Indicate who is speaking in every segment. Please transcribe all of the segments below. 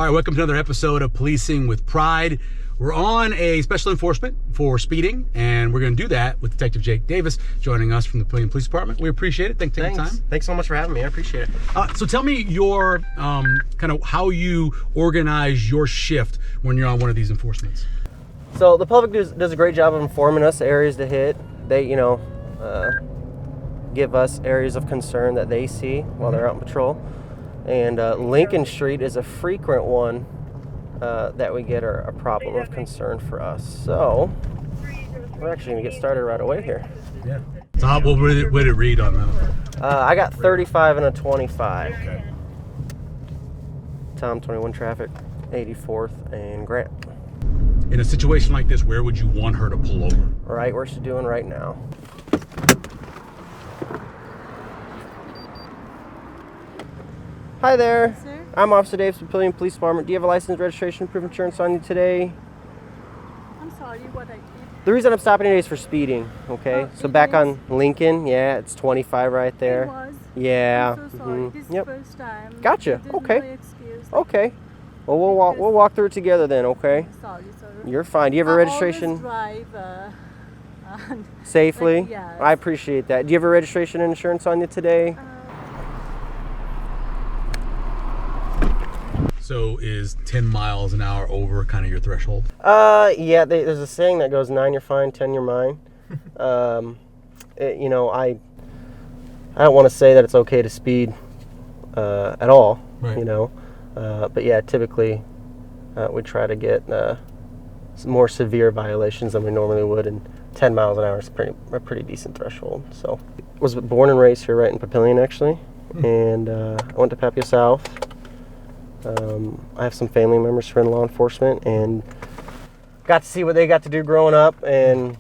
Speaker 1: All right, welcome to another episode of Policing with Pride. We're on a special enforcement for speeding, and we're going to do that with Detective Jake Davis joining us from the Papillion Police Department. We appreciate it. Thanks for taking time.
Speaker 2: Thanks so much for having me. I appreciate it.
Speaker 1: So tell me your kind of how you organize your shift when you're on one of these enforcements.
Speaker 2: So the public does a great job of informing us areas to hit. They, give us areas of concern that they see while they're out on patrol. And Lincoln Street is a frequent one that we get a problem of concern for us. So we're actually going to get started right away here.
Speaker 1: Yeah. So what would it read on that?
Speaker 2: I got 35 and a 25.
Speaker 1: Okay.
Speaker 2: Tom 21 traffic, 84th and Grant.
Speaker 1: In a situation like this, where would you want her to pull over?
Speaker 2: Right where she's doing right now. Hi there.
Speaker 3: Sir?
Speaker 2: I'm Officer Davis, Papillion Police Department. Do you have a license, registration, proof of insurance on you today?
Speaker 3: I'm sorry, what I did.
Speaker 2: The reason I'm stopping today is for speeding, okay? So
Speaker 3: it
Speaker 2: back
Speaker 3: is?
Speaker 2: on Lincoln, yeah, it's 25 right there.
Speaker 3: It was.
Speaker 2: Yeah.
Speaker 3: I'm so sorry. This is
Speaker 2: Yep.
Speaker 3: the first time.
Speaker 2: Gotcha.
Speaker 3: There's
Speaker 2: Okay.
Speaker 3: No excuse.
Speaker 2: Okay. Well, we'll walk through it together then, okay?
Speaker 3: Sorry, sir.
Speaker 2: You're fine. Do you have a registration?
Speaker 3: I always drive
Speaker 2: Safely?
Speaker 3: like, yes.
Speaker 2: I appreciate that. Do you have a registration and insurance on you today?
Speaker 1: So is 10 miles an hour over kind of your threshold?
Speaker 2: Yeah, there's a saying that goes 9 you're fine, 10 you're mine. I don't want to say that it's okay to speed at all,
Speaker 1: Right.
Speaker 2: But yeah, typically we try to get some more severe violations than we normally would, and 10 miles an hour is a pretty decent threshold. So I was born and raised here right in Papillion, actually, and I went to Papio South. I have some family members who are in law enforcement and got to see what they got to do growing up, and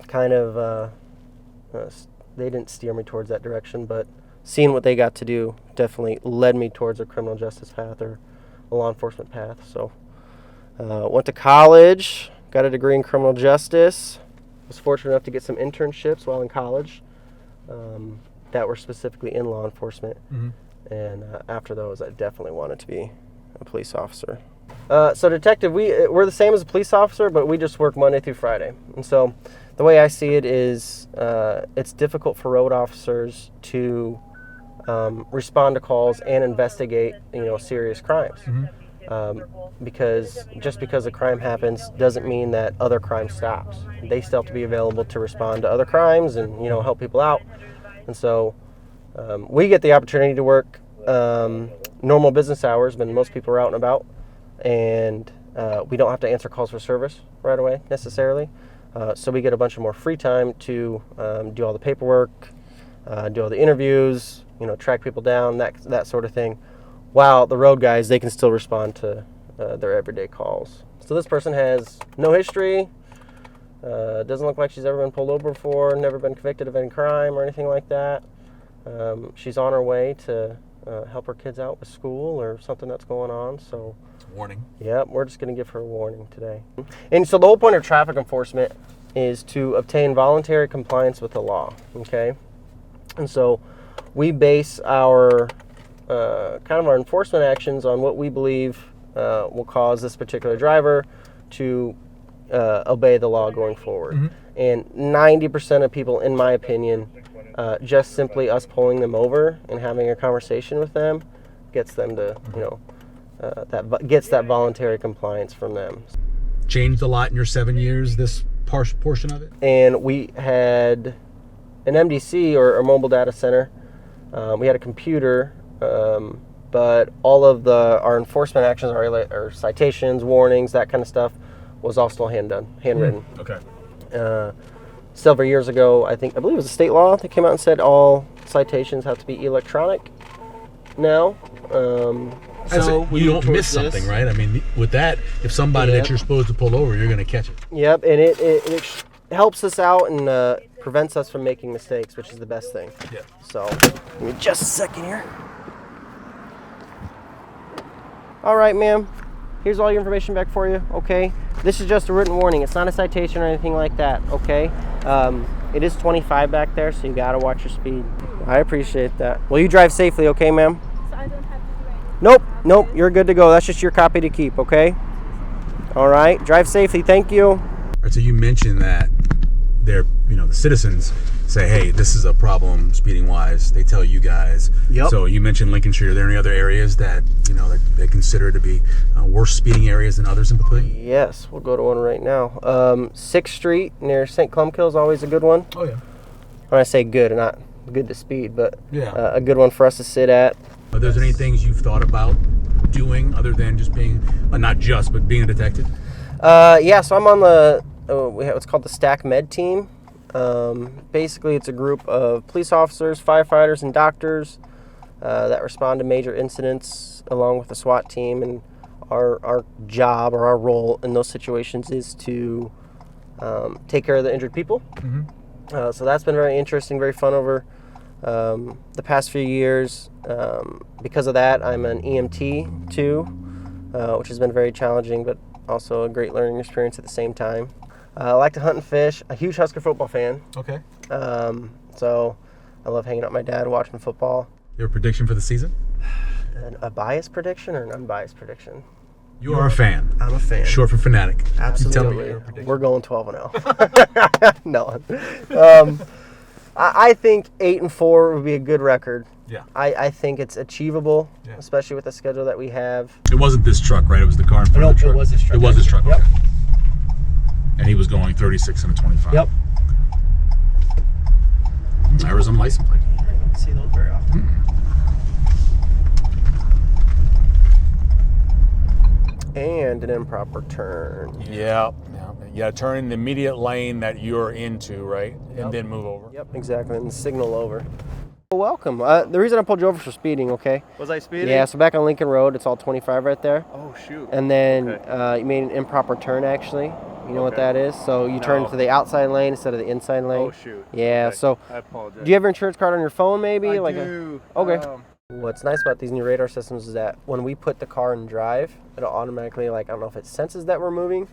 Speaker 2: kind of they didn't steer me towards that direction, but seeing what they got to do definitely led me towards a criminal justice path or a law enforcement path. So went to college, got a degree in criminal justice, was fortunate enough to get some internships while in college that were specifically in law enforcement.
Speaker 1: Mm-hmm.
Speaker 2: And after those, I definitely wanted to be a police officer. So detective, we're the same as a police officer, but we just work Monday through Friday. And so the way I see it is it's difficult for road officers to respond to calls and investigate, serious crimes.
Speaker 1: Mm-hmm.
Speaker 2: Because just because a crime happens doesn't mean that other crime stops. They still have to be available to respond to other crimes and, help people out. And so we get the opportunity to work normal business hours when most people are out and about, and we don't have to answer calls for service right away necessarily. So we get a bunch of more free time to do all the paperwork, do all the interviews, track people down, that sort of thing. While the road guys, they can still respond to their everyday calls. So this person has no history, doesn't look like she's ever been pulled over before, never been convicted of any crime or anything like that. She's on her way to help her kids out with school or something that's going on. So,
Speaker 1: Warning.
Speaker 2: Yep, we're just going to give her a warning today. And so the whole point of traffic enforcement is to obtain voluntary compliance with the law. Okay, and so we base our our enforcement actions on what we believe will cause this particular driver to obey the law going forward.
Speaker 1: Mm-hmm.
Speaker 2: And 90% of people, in my opinion, just simply us pulling them over and having a conversation with them gets them to, gets that voluntary compliance from them.
Speaker 1: Changed a lot in your 7 years, this portion of it?
Speaker 2: And we had an MDC or mobile data center. We had a computer, but all of our enforcement actions, our citations, warnings, that kind of stuff, was all still handwritten.
Speaker 1: Okay.
Speaker 2: Several years ago, I believe it was a state law that came out and said all citations have to be electronic now.
Speaker 1: So you don't miss something, right? I mean, with that, if somebody that you're supposed to pull over, you're going to catch it.
Speaker 2: Yep, and it helps us out and prevents us from making mistakes, which is the best thing.
Speaker 1: Yeah.
Speaker 2: So, give me just a second here. All right, ma'am. Here's all your information back for you, okay? This is just a written warning. It's not a citation or anything like that, okay? It is 25 back there, so you gotta watch your speed. I appreciate that. Well, you drive safely, okay, ma'am?
Speaker 3: So I don't have to do anything.
Speaker 2: Nope, you're good to go. That's just your copy to keep, okay? All right, drive safely. Thank you.
Speaker 1: All right, so you mentioned that they're, the citizens say, hey, this is a problem speeding wise. They tell you guys.
Speaker 2: Yep.
Speaker 1: So you mentioned Lincolnshire. Are there any other areas that, that they consider to be worse speeding areas than others in Papillion?
Speaker 2: Yes, we'll go to one right now. 6th Street near St. Clumkill is always a good one.
Speaker 1: Oh, yeah.
Speaker 2: When I say good, not good to speed, but
Speaker 1: Yeah.
Speaker 2: a good one for us to sit at.
Speaker 1: Are there any things you've thought about doing other than just being, not just, but being a detective?
Speaker 2: Yeah, so I'm on the, what's called the Stack Med team. Basically, it's a group of police officers, firefighters, and doctors that respond to major incidents along with the SWAT team. And our job or our role in those situations is to take care of the injured people.
Speaker 1: Mm-hmm.
Speaker 2: So that's been very interesting, very fun over the past few years. Because of that, I'm an EMT too, which has been very challenging, but also a great learning experience at the same time. I like to hunt and fish. A huge Husker football fan.
Speaker 1: Okay.
Speaker 2: So I love hanging out with my dad, watching football.
Speaker 1: You have a prediction for the season?
Speaker 2: A biased prediction or an unbiased prediction?
Speaker 1: You are a fan.
Speaker 2: I'm a fan.
Speaker 1: Short for fanatic. Tell me
Speaker 2: Absolutely.
Speaker 1: your prediction.
Speaker 2: We're going 12-0. No. I think 8-4 would be a good record.
Speaker 1: Yeah.
Speaker 2: I think it's achievable,
Speaker 1: Yeah.
Speaker 2: especially with the schedule that we have.
Speaker 1: It wasn't this truck, right? It was the car in front of the truck.
Speaker 2: It was this truck.
Speaker 1: It was this truck.
Speaker 2: Yep.
Speaker 1: Okay. And he was going 36 and a 25.
Speaker 2: Yep.
Speaker 1: Arizona license plate.
Speaker 2: I don't see those very often. And an improper turn.
Speaker 4: Yeah. You got to turn in the immediate lane that you're into, right?
Speaker 2: Yep.
Speaker 4: And then move over.
Speaker 2: Yep, exactly, and signal over. Well, welcome. The reason I pulled you over for speeding, okay?
Speaker 5: Was I speeding?
Speaker 2: Yeah, so back on Lincoln Road, it's all 25 right there.
Speaker 5: Oh, shoot.
Speaker 2: And then
Speaker 5: Okay.
Speaker 2: you made an improper turn, actually. You know what
Speaker 5: Okay.
Speaker 2: that is? So you turn
Speaker 5: No.
Speaker 2: to the outside lane instead of the inside lane.
Speaker 5: Oh, shoot.
Speaker 2: Yeah,
Speaker 5: Okay.
Speaker 2: so
Speaker 5: I apologize.
Speaker 2: do you have your insurance card on your phone, maybe?
Speaker 5: I
Speaker 2: like
Speaker 5: do.
Speaker 2: Okay. What's nice about these new radar systems is that when we put the car in drive, it'll automatically, I don't know if it senses that we're moving,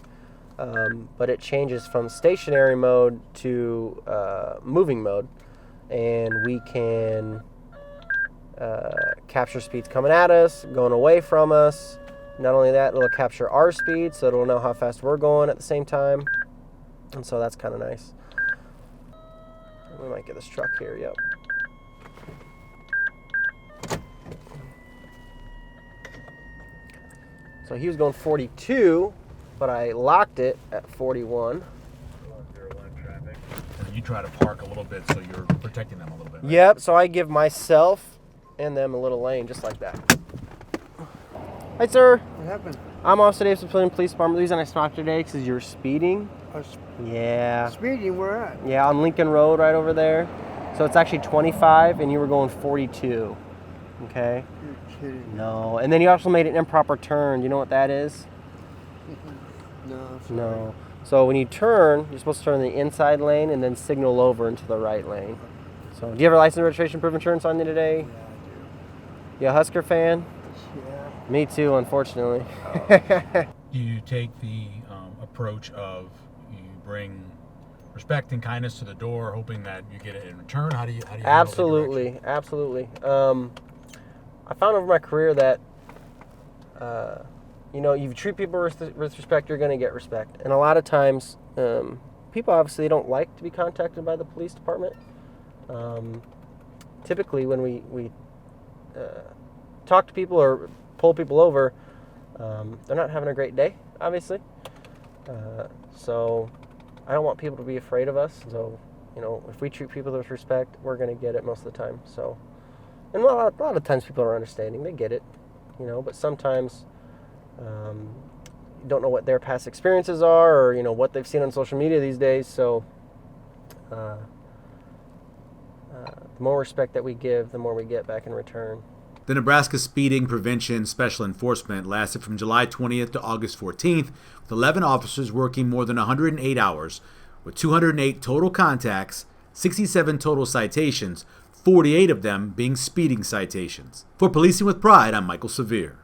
Speaker 2: but it changes from stationary mode to moving mode. And we can capture speeds coming at us, going away from us. Not only that, it'll capture our speed, so it'll know how fast we're going at the same time. And so that's kind of nice. We might get this truck here, yep. So he was going 42, but I locked it at 41.
Speaker 1: You try to park a little bit so you're protecting them a little bit. Right?
Speaker 2: Yep, so I give myself and them a little lane just like that. Hi, sir.
Speaker 6: What happened?
Speaker 2: I'm Officer Davis, Papillion Police Department. The reason I stopped today is because you're speeding.
Speaker 6: I was
Speaker 2: Yeah.
Speaker 6: speeding, where at?
Speaker 2: Yeah, on Lincoln Road right over there. So it's actually 25 and you were going 42. Okay?
Speaker 6: You're kidding.
Speaker 2: No. And then you also made an improper turn. Do you know what that is?
Speaker 6: No. sorry.
Speaker 2: No. So when you turn, you're supposed to turn in the inside lane and then signal over into the right lane. So do you have a license, registration, proof of insurance on you today?
Speaker 6: Yeah, I
Speaker 2: You a Husker fan?
Speaker 6: do. Yeah.
Speaker 2: Me too, unfortunately.
Speaker 1: You take the approach of you bring respect and kindness to the door, hoping that you get it in return. How do you handle the
Speaker 2: Absolutely, absolutely. I found over my career that, you treat people with respect, you're going to get respect. And a lot of times, people obviously don't like to be contacted by the police department. Typically, when we talk to people or pull people over, they're not having a great day, obviously. So I don't want people to be afraid of us. So, if we treat people with respect, we're going to get it most of the time. So, and a lot of times people are understanding. They get it, but sometimes you don't know what their past experiences are or, what they've seen on social media these days. So the more respect that we give, the more we get back in return.
Speaker 7: The Nebraska Speeding Prevention Special Enforcement lasted from July 20th to August 14th, with 11 officers working more than 108 hours, with 208 total contacts, 67 total citations, 48 of them being speeding citations. For Policing with Pride, I'm Michael Severe.